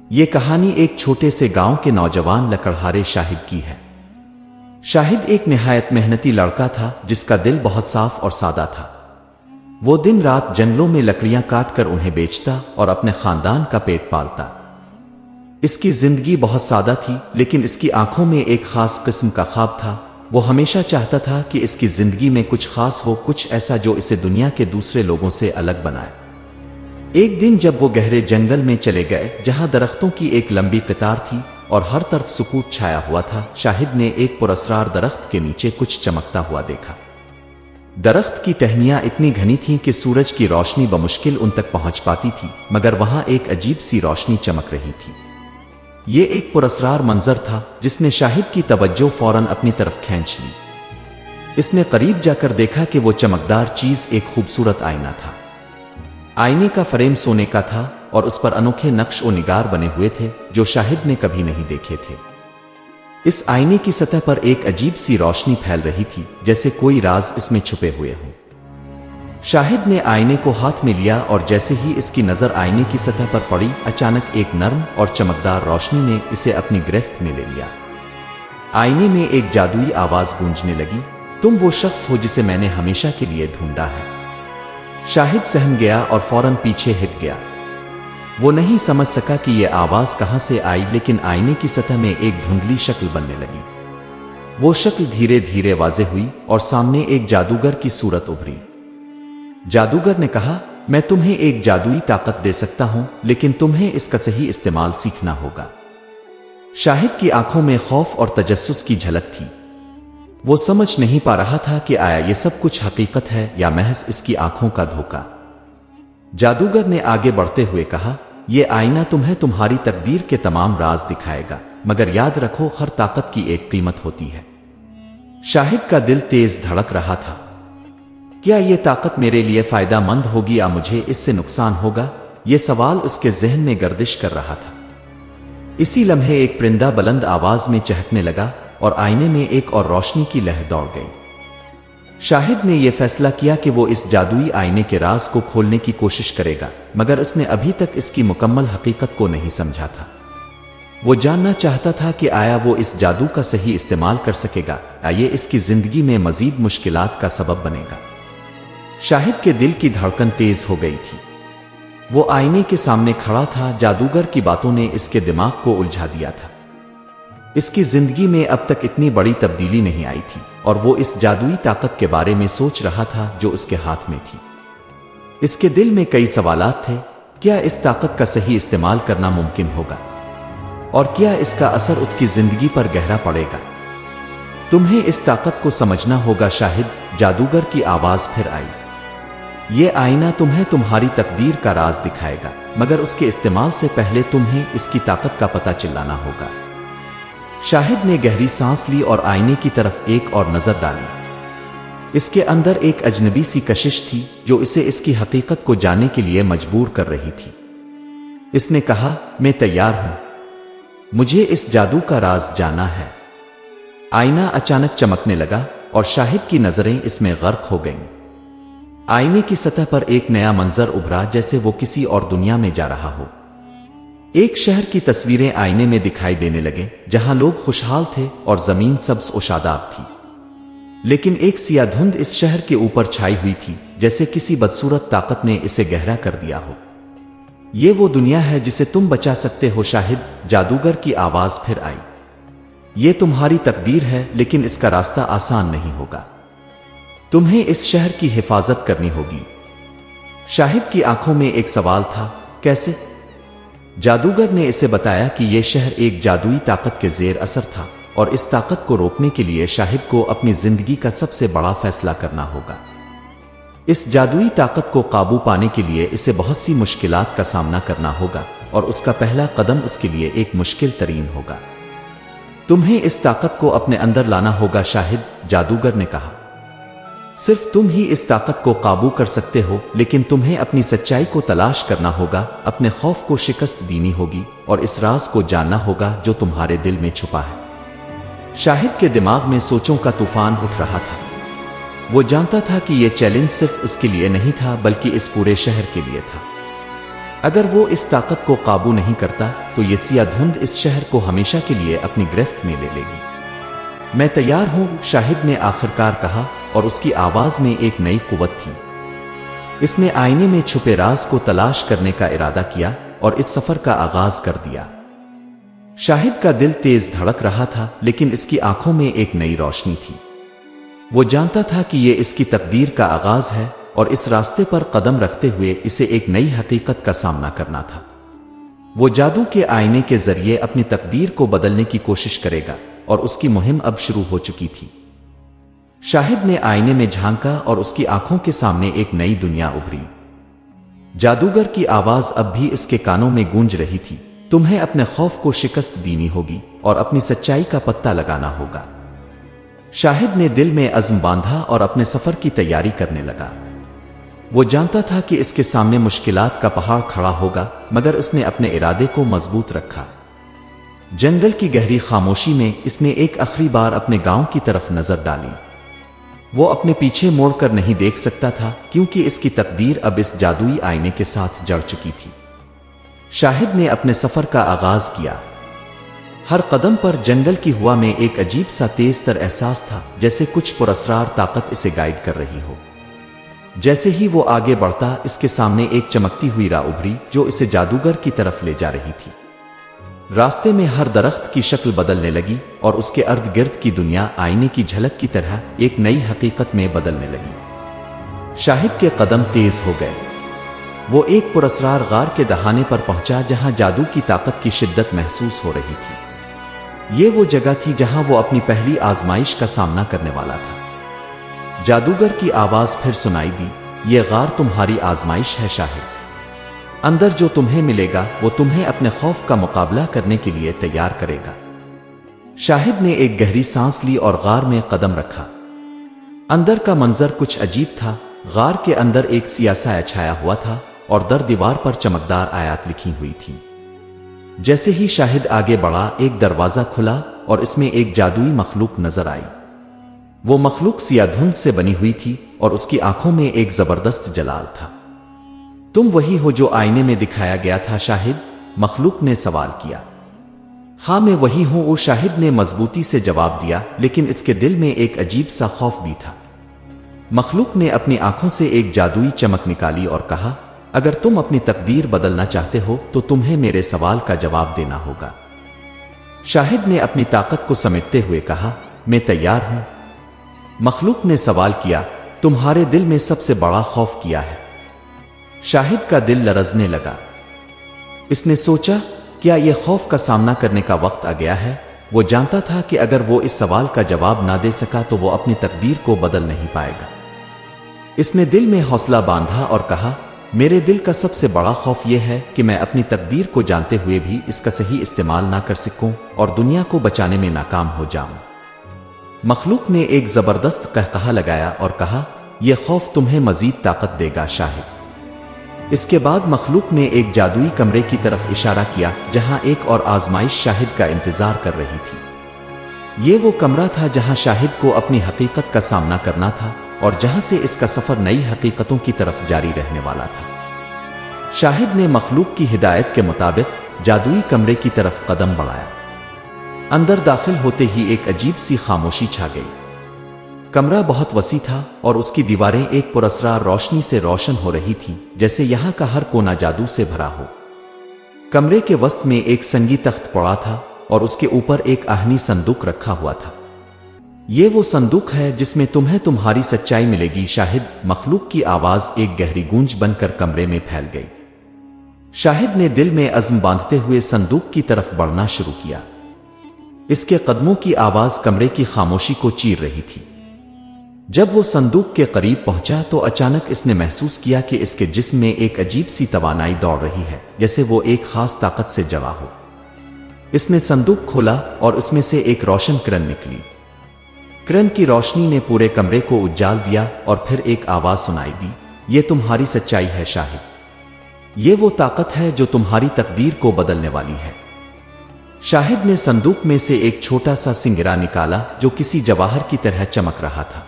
یہ کہانی ایک چھوٹے سے گاؤں کے نوجوان لکڑہارے شاہد کی ہے۔ شاہد ایک نہایت محنتی لڑکا تھا جس کا دل بہت صاف اور سادہ تھا۔ وہ دن رات جنگلوں میں لکڑیاں کاٹ کر انہیں بیچتا اور اپنے خاندان کا پیٹ پالتا۔ اس کی زندگی بہت سادہ تھی، لیکن اس کی آنکھوں میں ایک خاص قسم کا خواب تھا۔ وہ ہمیشہ چاہتا تھا کہ اس کی زندگی میں کچھ خاص ہو، کچھ ایسا جو اسے دنیا کے دوسرے لوگوں سے الگ بنائے۔ ایک دن جب وہ گہرے جنگل میں چلے گئے جہاں درختوں کی ایک لمبی قطار تھی اور ہر طرف سکوت چھایا ہوا تھا، شاہد نے ایک پراسرار درخت کے نیچے کچھ چمکتا ہوا دیکھا۔ درخت کی ٹہنیاں اتنی گھنی تھیں کہ سورج کی روشنی بمشکل ان تک پہنچ پاتی تھی، مگر وہاں ایک عجیب سی روشنی چمک رہی تھی۔ یہ ایک پراسرار منظر تھا جس نے شاہد کی توجہ فوراً اپنی طرف کھینچ لی۔ اس نے قریب جا کر دیکھا کہ وہ چمکدار چیز ایک خوبصورت آئینہ تھا۔ آئینے کا فریم سونے کا تھا اور اس پر انوکھے نقش و نگار بنے ہوئے تھے جو شاہد نے کبھی نہیں دیکھے تھے۔ اس آئینے کی سطح پر ایک عجیب سی روشنی پھیل رہی تھی، جیسے کوئی راز اس میں چھپے ہوئے ہوں۔ شاہد نے آئینے کو ہاتھ میں لیا اور جیسے ہی اس کی نظر آئینے کی سطح پر پڑی، اچانک ایک نرم اور چمکدار روشنی نے اسے اپنی گرفت میں لے لیا۔ آئینے میں ایک جادوئی آواز گونجنے لگی، تم وہ شخص ہو جسے میں نے ہمیشہ کے لیے ڈھونڈا ہے۔ شاہد سہم گیا اور فوراً پیچھے ہٹ گیا۔ وہ نہیں سمجھ سکا کہ یہ آواز کہاں سے آئی، لیکن آئینے کی سطح میں ایک دھندلی شکل بننے لگی۔ وہ شکل دھیرے دھیرے واضح ہوئی اور سامنے ایک جادوگر کی صورت ابھری۔ جادوگر نے کہا، میں تمہیں ایک جادوئی طاقت دے سکتا ہوں، لیکن تمہیں اس کا صحیح استعمال سیکھنا ہوگا۔ شاہد کی آنکھوں میں خوف اور تجسس کی جھلک تھی۔ وہ سمجھ نہیں پا رہا تھا کہ آیا یہ سب کچھ حقیقت ہے یا محض اس کی آنکھوں کا دھوکا۔ جادوگر نے آگے بڑھتے ہوئے کہا، یہ آئینہ تمہیں تمہاری تقدیر کے تمام راز دکھائے گا، مگر یاد رکھو ہر طاقت کی ایک قیمت ہوتی ہے۔ شاہد کا دل تیز دھڑک رہا تھا۔ کیا یہ طاقت میرے لیے فائدہ مند ہوگی یا مجھے اس سے نقصان ہوگا؟ یہ سوال اس کے ذہن میں گردش کر رہا تھا۔ اسی لمحے ایک پرندہ بلند آواز میں چہکنے لگا اور آئینے میں ایک اور روشنی کی لہر دوڑ گئی۔ شاہد نے یہ فیصلہ کیا کہ وہ اس جادوئی آئینے کے راز کو کھولنے کی کوشش کرے گا، مگر اس نے ابھی تک اس کی مکمل حقیقت کو نہیں سمجھا تھا۔ وہ جاننا چاہتا تھا کہ آیا وہ اس جادو کا صحیح استعمال کر سکے گا یا یہ اس کی زندگی میں مزید مشکلات کا سبب بنے گا۔ شاہد کے دل کی دھڑکن تیز ہو گئی تھی۔ وہ آئینے کے سامنے کھڑا تھا، جادوگر کی باتوں نے اس کے دماغ کو الجھا دیا تھا۔ اس کی زندگی میں اب تک اتنی بڑی تبدیلی نہیں آئی تھی اور وہ اس جادوئی طاقت کے بارے میں سوچ رہا تھا جو اس کے ہاتھ میں تھی۔ اس کے دل میں کئی سوالات تھے۔ کیا اس طاقت کا صحیح استعمال کرنا ممکن ہوگا؟ اور کیا اس کا اثر اس کی زندگی پر گہرا پڑے گا؟ تمہیں اس طاقت کو سمجھنا ہوگا شاہد، جادوگر کی آواز پھر آئی۔ یہ آئینہ تمہیں تمہاری تقدیر کا راز دکھائے گا، مگر اس کے استعمال سے پہلے تمہیں اس کی طاقت کا پتہ چلانا ہوگا۔ شاہد نے گہری سانس لی اور آئینے کی طرف ایک اور نظر ڈالی۔ اس کے اندر ایک اجنبی سی کشش تھی جو اسے اس کی حقیقت کو جاننے کے لیے مجبور کر رہی تھی۔ اس نے کہا، میں تیار ہوں، مجھے اس جادو کا راز جاننا ہے۔ آئینہ اچانک چمکنے لگا اور شاہد کی نظریں اس میں غرق ہو گئیں۔ آئینے کی سطح پر ایک نیا منظر ابھرا، جیسے وہ کسی اور دنیا میں جا رہا ہو۔ ایک شہر کی تصویریں آئینے میں دکھائی دینے لگے جہاں لوگ خوشحال تھے اور زمین سبز و شاداب تھی، لیکن ایک سیاہ دھند اس شہر کے اوپر چھائی ہوئی تھی، جیسے کسی بدصورت طاقت نے اسے گہرا کر دیا ہو۔ یہ وہ دنیا ہے جسے تم بچا سکتے ہو شاہد، جادوگر کی آواز پھر آئی۔ یہ تمہاری تقدیر ہے، لیکن اس کا راستہ آسان نہیں ہوگا۔ تمہیں اس شہر کی حفاظت کرنی ہوگی۔ شاہد کی آنکھوں میں ایک سوال تھا، کیسے؟ جادوگر نے اسے بتایا کہ یہ شہر ایک جادوئی طاقت کے زیر اثر تھا اور اس طاقت کو روکنے کے لیے شاہد کو اپنی زندگی کا سب سے بڑا فیصلہ کرنا ہوگا۔ اس جادوئی طاقت کو قابو پانے کے لیے اسے بہت سی مشکلات کا سامنا کرنا ہوگا اور اس کا پہلا قدم اس کے لیے ایک مشکل ترین ہوگا۔ تمہیں اس طاقت کو اپنے اندر لانا ہوگا شاہد، جادوگر نے کہا۔ صرف تم ہی اس طاقت کو قابو کر سکتے ہو، لیکن تمہیں اپنی سچائی کو تلاش کرنا ہوگا، اپنے خوف کو شکست دینی ہوگی اور اس راز کو جاننا ہوگا جو تمہارے دل میں چھپا ہے۔ شاہد کے دماغ میں سوچوں کا طوفان اٹھ رہا تھا۔ وہ جانتا تھا کہ یہ چیلنج صرف اس کے لیے نہیں تھا بلکہ اس پورے شہر کے لیے تھا۔ اگر وہ اس طاقت کو قابو نہیں کرتا تو یہ سیاہ دھند اس شہر کو ہمیشہ کے لیے اپنی گرفت میں لے لے گی۔ میں تیار ہوں، شاہد نے آخرکار کہا، اور اس کی آواز میں ایک نئی قوت تھی۔ اس نے آئینے میں چھپے راز کو تلاش کرنے کا ارادہ کیا اور اس سفر کا آغاز کر دیا۔ شاہد کا دل تیز دھڑک رہا تھا، لیکن اس کی آنکھوں میں ایک نئی روشنی تھی۔ وہ جانتا تھا کہ یہ اس کی تقدیر کا آغاز ہے، اور اس راستے پر قدم رکھتے ہوئے اسے ایک نئی حقیقت کا سامنا کرنا تھا۔ وہ جادو کے آئینے کے ذریعے اپنی تقدیر کو بدلنے کی کوشش کرے گا، اور اس کی مہم اب شروع ہو چکی تھی۔ شاہد نے آئینے میں جھانکا اور اس کی آنکھوں کے سامنے ایک نئی دنیا ابھری۔ جادوگر کی آواز اب بھی اس کے کانوں میں گونج رہی تھی، تمہیں اپنے خوف کو شکست دینی ہوگی اور اپنی سچائی کا پتہ لگانا ہوگا۔ شاہد نے دل میں عزم باندھا اور اپنے سفر کی تیاری کرنے لگا۔ وہ جانتا تھا کہ اس کے سامنے مشکلات کا پہاڑ کھڑا ہوگا، مگر اس نے اپنے ارادے کو مضبوط رکھا۔ جنگل کی گہری خاموشی میں اس نے ایک آخری بار اپنے گاؤں کی طرف نظر ڈالی۔ وہ اپنے پیچھے موڑ کر نہیں دیکھ سکتا تھا، کیونکہ اس کی تقدیر اب اس جادوئی آئینے کے ساتھ جڑ چکی تھی۔ شاہد نے اپنے سفر کا آغاز کیا۔ ہر قدم پر جنگل کی ہوا میں ایک عجیب سا تیز تر احساس تھا، جیسے کچھ پراسرار طاقت اسے گائیڈ کر رہی ہو۔ جیسے ہی وہ آگے بڑھتا، اس کے سامنے ایک چمکتی ہوئی راہ ابھری جو اسے جادوگر کی طرف لے جا رہی تھی۔ راستے میں ہر درخت کی شکل بدلنے لگی اور اس کے ارد گرد کی دنیا آئینے کی جھلک کی طرح ایک نئی حقیقت میں بدلنے لگی۔ شاہد کے قدم تیز ہو گئے۔ وہ ایک پراسرار غار کے دہانے پر پہنچا جہاں جادو کی طاقت کی شدت محسوس ہو رہی تھی۔ یہ وہ جگہ تھی جہاں وہ اپنی پہلی آزمائش کا سامنا کرنے والا تھا۔ جادوگر کی آواز پھر سنائی دی، یہ غار تمہاری آزمائش ہے شاہد۔ اندر جو تمہیں ملے گا وہ تمہیں اپنے خوف کا مقابلہ کرنے کے لیے تیار کرے گا۔ شاہد نے ایک گہری سانس لی اور غار میں قدم رکھا۔ اندر کا منظر کچھ عجیب تھا۔ غار کے اندر ایک سیاہ سایہ چھایا ہوا تھا اور در دیوار پر چمکدار آیات لکھی ہوئی تھیں۔ جیسے ہی شاہد آگے بڑھا، ایک دروازہ کھلا اور اس میں ایک جادوئی مخلوق نظر آئی۔ وہ مخلوق سیاہ دھند سے بنی ہوئی تھی اور اس کی آنکھوں میں ایک زبردست جلال تھا۔ تم وہی ہو جو آئینے میں دکھایا گیا تھا شاہد؟ مخلوق نے سوال کیا۔ ہاں میں وہی ہوں، وہ شاہد نے مضبوطی سے جواب دیا، لیکن اس کے دل میں ایک عجیب سا خوف بھی تھا۔ مخلوق نے اپنی آنکھوں سے ایک جادوئی چمک نکالی اور کہا، اگر تم اپنی تقدیر بدلنا چاہتے ہو تو تمہیں میرے سوال کا جواب دینا ہوگا۔ شاہد نے اپنی طاقت کو سمیٹتے ہوئے کہا، میں تیار ہوں۔ مخلوق نے سوال کیا، تمہارے دل میں سب سے بڑا خوف کیا ہے؟ شاہد کا دل لرزنے لگا۔ اس نے سوچا، کیا یہ خوف کا سامنا کرنے کا وقت آ گیا ہے؟ وہ جانتا تھا کہ اگر وہ اس سوال کا جواب نہ دے سکا تو وہ اپنی تقدیر کو بدل نہیں پائے گا۔ اس نے دل میں حوصلہ باندھا اور کہا، میرے دل کا سب سے بڑا خوف یہ ہے کہ میں اپنی تقدیر کو جانتے ہوئے بھی اس کا صحیح استعمال نہ کر سکوں اور دنیا کو بچانے میں ناکام ہو جاؤں۔ مخلوق نے ایک زبردست قہقہا لگایا اور کہا، یہ خوف تمہیں مزید طاقت دے گا شاہد۔ اس کے بعد مخلوق نے ایک جادوئی کمرے کی طرف اشارہ کیا جہاں ایک اور آزمائش شاہد کا انتظار کر رہی تھی۔ یہ وہ کمرہ تھا جہاں شاہد کو اپنی حقیقت کا سامنا کرنا تھا اور جہاں سے اس کا سفر نئی حقیقتوں کی طرف جاری رہنے والا تھا۔ شاہد نے مخلوق کی ہدایت کے مطابق جادوئی کمرے کی طرف قدم بڑھایا۔ اندر داخل ہوتے ہی ایک عجیب سی خاموشی چھا گئی۔ کمرہ بہت وسیع تھا اور اس کی دیواریں ایک پراسرار روشنی سے روشن ہو رہی تھیں، جیسے یہاں کا ہر کونا جادو سے بھرا ہو۔ کمرے کے وسط میں ایک سنگی تخت پڑا تھا اور اس کے اوپر ایک آہنی صندوق رکھا ہوا تھا۔ یہ وہ صندوق ہے جس میں تمہیں تمہاری سچائی ملے گی شاہد۔ مخلوق کی آواز ایک گہری گونج بن کر کمرے میں پھیل گئی۔ شاہد نے دل میں عزم باندھتے ہوئے صندوق کی طرف بڑھنا شروع کیا۔ اس کے قدموں کی آواز کمرے کی خاموشی کو چیر رہی تھی۔ جب وہ صندوق کے قریب پہنچا تو اچانک اس نے محسوس کیا کہ اس کے جسم میں ایک عجیب سی توانائی دوڑ رہی ہے، جیسے وہ ایک خاص طاقت سے جڑا ہو۔ اس نے صندوق کھولا اور اس میں سے ایک روشن کرن نکلی۔ کرن کی روشنی نے پورے کمرے کو اجال دیا اور پھر ایک آواز سنائی دی، یہ تمہاری سچائی ہے شاہد۔ یہ وہ طاقت ہے جو تمہاری تقدیر کو بدلنے والی ہے۔ شاہد نے صندوق میں سے ایک چھوٹا سا سنگرا نکالا جو کسی جواہر کی طرح چمک رہا تھا۔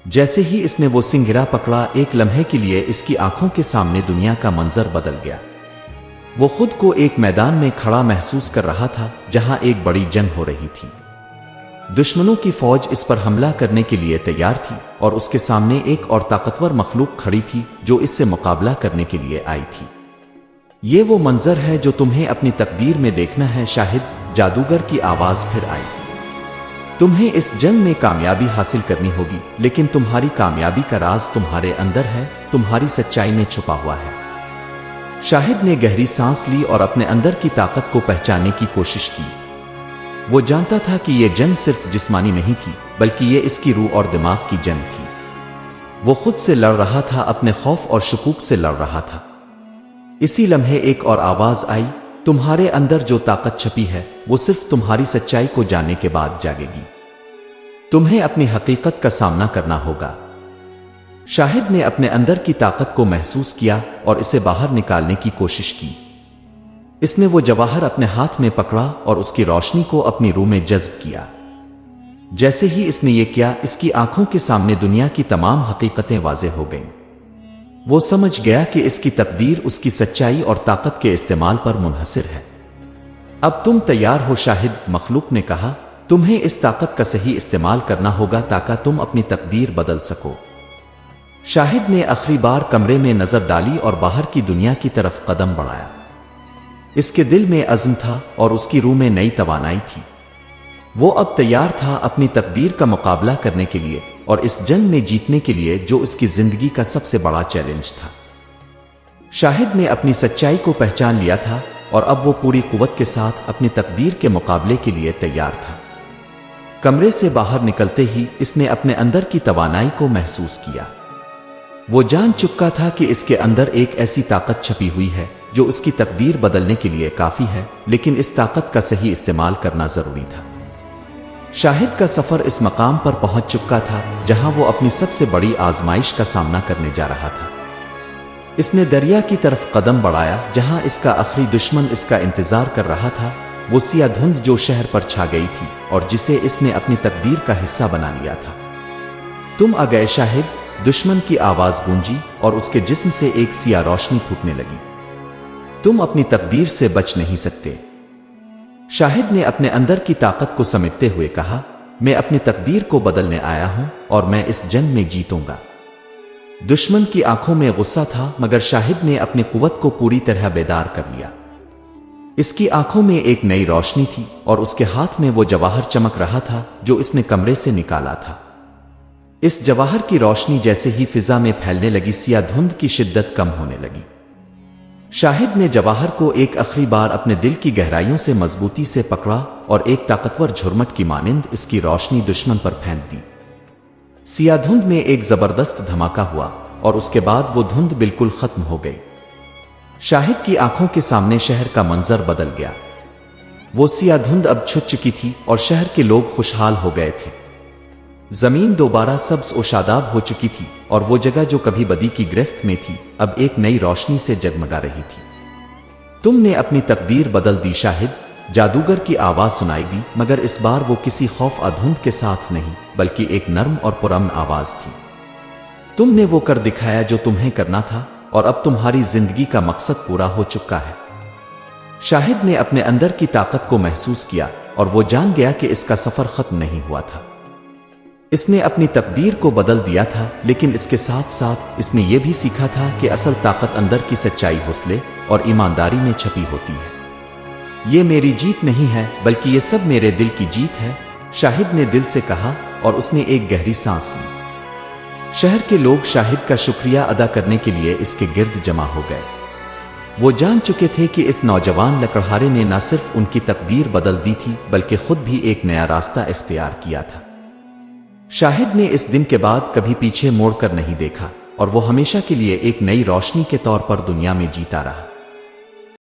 جیسے ہی اس نے وہ سنگرا پکڑا، ایک لمحے کے لیے اس کی آنکھوں کے سامنے دنیا کا منظر بدل گیا۔ وہ خود کو ایک میدان میں کھڑا محسوس کر رہا تھا جہاں ایک بڑی جنگ ہو رہی تھی۔ دشمنوں کی فوج اس پر حملہ کرنے کے لیے تیار تھی اور اس کے سامنے ایک اور طاقتور مخلوق کھڑی تھی جو اس سے مقابلہ کرنے کے لیے آئی تھی۔ یہ وہ منظر ہے جو تمہیں اپنی تقدیر میں دیکھنا ہے شاہد، جادوگر کی آواز پھر آئی۔ تمہیں اس جنگ میں کامیابی حاصل کرنی ہوگی، لیکن تمہاری کامیابی کا راز تمہارے اندر ہے، تمہاری سچائی میں چھپا ہوا ہے۔ شاہد نے گہری سانس لی اور اپنے اندر کی طاقت کو پہچاننے کی کوشش کی۔ وہ جانتا تھا کہ یہ جنگ صرف جسمانی نہیں تھی، بلکہ یہ اس کی روح اور دماغ کی جنگ تھی۔ وہ خود سے لڑ رہا تھا، اپنے خوف اور شکوک سے لڑ رہا تھا۔ اسی لمحے ایک اور آواز آئی، تمہارے اندر جو طاقت چھپی ہے وہ صرف تمہاری سچائی کو جاننے کے بعد جاگے گی۔ تمہیں اپنی حقیقت کا سامنا کرنا ہوگا۔ شاہد نے اپنے اندر کی طاقت کو محسوس کیا اور اسے باہر نکالنے کی کوشش کی۔ اس نے وہ جواہر اپنے ہاتھ میں پکڑا اور اس کی روشنی کو اپنی روح میں جذب کیا۔ جیسے ہی اس نے یہ کیا، اس کی آنکھوں کے سامنے دنیا کی تمام حقیقتیں واضح ہو گئیں۔ وہ سمجھ گیا کہ اس کی تقدیر اس کی سچائی اور طاقت کے استعمال پر منحصر ہے۔ اب تم تیار ہو شاہد، مخلوق نے کہا، تمہیں اس طاقت کا صحیح استعمال کرنا ہوگا تاکہ تم اپنی تقدیر بدل سکو۔ شاہد نے آخری بار کمرے میں نظر ڈالی اور باہر کی دنیا کی طرف قدم بڑھایا۔ اس کے دل میں عزم تھا اور اس کی روح میں نئی توانائی تھی۔ وہ اب تیار تھا اپنی تقدیر کا مقابلہ کرنے کے لیے اور اس جنگ میں جیتنے کے لیے جو اس کی زندگی کا سب سے بڑا چیلنج تھا۔ شاہد نے اپنی سچائی کو پہچان لیا تھا اور اب وہ پوری قوت کے ساتھ اپنی تقدیر کے مقابلے کے لیے تیار تھا۔ کمرے سے باہر نکلتے ہی اس نے اپنے اندر کی توانائی کو محسوس کیا۔ وہ جان چکا تھا کہ اس کے اندر ایک ایسی طاقت چھپی ہوئی ہے جو اس کی تقدیر بدلنے کے لیے کافی ہے، لیکن اس طاقت کا صحیح استعمال کرنا ضروری تھا۔ شاہد کا سفر اس مقام پر پہنچ چکا تھا جہاں وہ اپنی سب سے بڑی آزمائش کا سامنا کرنے جا رہا تھا۔ اس نے دریا کی طرف قدم بڑھایا جہاں اس کا آخری دشمن اس کا انتظار کر رہا تھا، وہ سیاہ دھند جو شہر پر چھا گئی تھی اور جسے اس نے اپنی تقدیر کا حصہ بنا لیا تھا۔ تم آ گئے شاہد، دشمن کی آواز گونجی اور اس کے جسم سے ایک سیاہ روشنی پھوٹنے لگی۔ تم اپنی تقدیر سے بچ نہیں سکتے۔ شاہد نے اپنے اندر کی طاقت کو سمیٹتے ہوئے کہا، میں اپنی تقدیر کو بدلنے آیا ہوں اور میں اس جنگ میں جیتوں گا۔ دشمن کی آنکھوں میں غصہ تھا، مگر شاہد نے اپنی قوت کو پوری طرح بیدار کر لیا۔ اس کی آنکھوں میں ایک نئی روشنی تھی اور اس کے ہاتھ میں وہ جواہر چمک رہا تھا جو اس نے کمرے سے نکالا تھا۔ اس جواہر کی روشنی جیسے ہی فضا میں پھیلنے لگی، سیاہ دھند کی شدت کم ہونے لگی۔ شاہد نے جواہر کو ایک آخری بار اپنے دل کی گہرائیوں سے مضبوطی سے پکڑا اور ایک طاقتور جھرمٹ کی مانند اس کی روشنی دشمن پر پھینک دی۔ سیاہ دھند میں ایک زبردست دھماکہ ہوا اور اس کے بعد وہ دھند بالکل ختم ہو گئی۔ شاہد کی آنکھوں کے سامنے شہر کا منظر بدل گیا۔ وہ سیاہ دھند اب چھٹ چکی تھی اور شہر کے لوگ خوشحال ہو گئے تھے۔ زمین دوبارہ سبز و شاداب ہو چکی تھی اور وہ جگہ جو کبھی بدی کی گرفت میں تھی اب ایک نئی روشنی سے جگمگا رہی تھی۔ تم نے اپنی تقدیر بدل دی شاہد، جادوگر کی آواز سنائی دی، مگر اس بار وہ کسی خوف دھند کے ساتھ نہیں بلکہ ایک نرم اور پرامن آواز تھی۔ تم نے وہ کر دکھایا جو تمہیں کرنا تھا اور اب تمہاری زندگی کا مقصد پورا ہو چکا ہے۔ شاہد نے اپنے اندر کی طاقت کو محسوس کیا اور وہ جان گیا کہ اس کا سفر ختم نہیں ہوا تھا۔ اس نے اپنی تقدیر کو بدل دیا تھا، لیکن اس کے ساتھ ساتھ اس نے یہ بھی سیکھا تھا کہ اصل طاقت اندر کی سچائی، حوصلے اور ایمانداری میں چھپی ہوتی ہے۔ یہ میری جیت نہیں ہے بلکہ یہ سب میرے دل کی جیت ہے، شاہد نے دل سے کہا اور اس نے ایک گہری سانس لی۔ شہر کے لوگ شاہد کا شکریہ ادا کرنے کے لیے اس کے گرد جمع ہو گئے۔ وہ جان چکے تھے کہ اس نوجوان لکڑہارے نے نہ صرف ان کی تقدیر بدل دی تھی بلکہ خود بھی ایک نیا راستہ اختیار کیا تھا۔ شاہد نے اس دن کے بعد کبھی پیچھے موڑ کر نہیں دیکھا اور وہ ہمیشہ کے لیے ایک نئی روشنی کے طور پر دنیا میں جیتا رہا۔